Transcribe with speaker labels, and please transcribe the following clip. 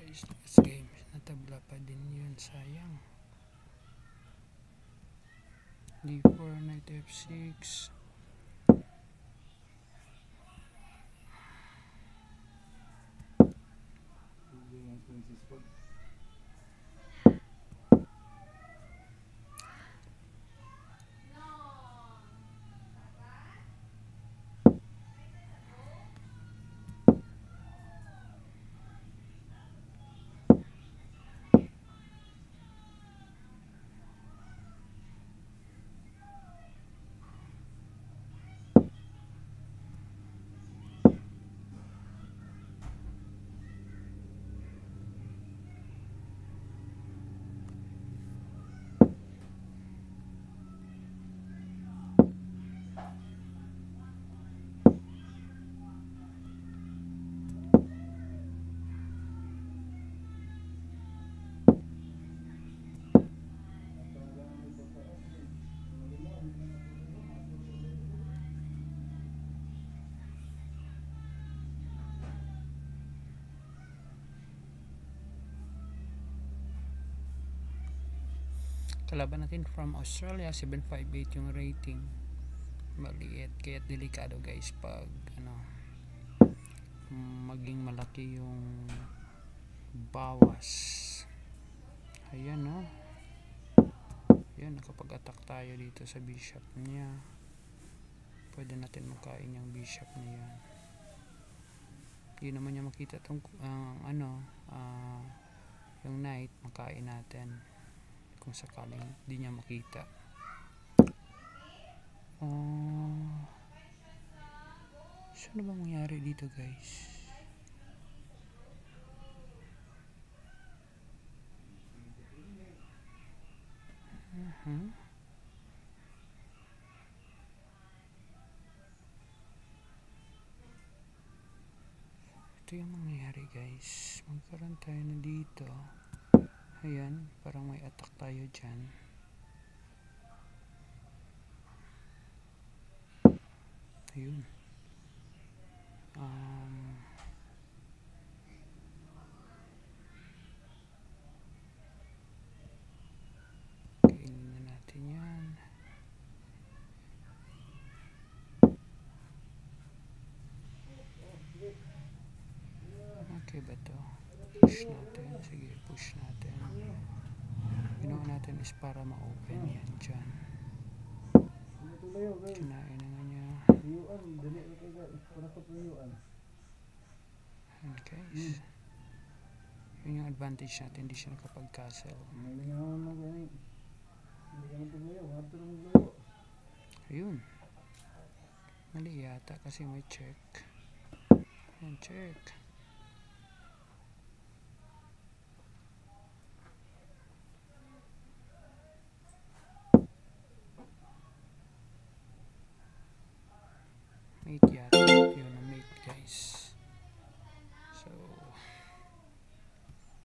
Speaker 1: guys, last game natabla pa din yun, sayang. D4, knight F6. Kalaban natin from Australia, 758 yung rating. Maliit, kaya delikado guys pag maging malaki yung bawas. Ayan, no? Ayan, nakapag-attack tayo dito sa bishop niya. Pwede natin makain yung bishop niya. Hindi naman niya makita itong yung knight, makain natin kung sakaling hindi niya makita. So ano bang mangyari dito guys? Ito yung mangyayari guys, magkaroon tayo na dito. Ayan, parang may attack tayo dyan. Ayun. Kainin na natin yan. Okay ba to? Push natin. Sige, push natin. Ginawa natin is para ma-open yan dyan. Kinain na nga niya. Okay. Yun yung advantage natin, hindi siya nakapag-castle. Ayun. Mali yata kasi may check. Ayan, check. Mate yata. Yun ang mate guys.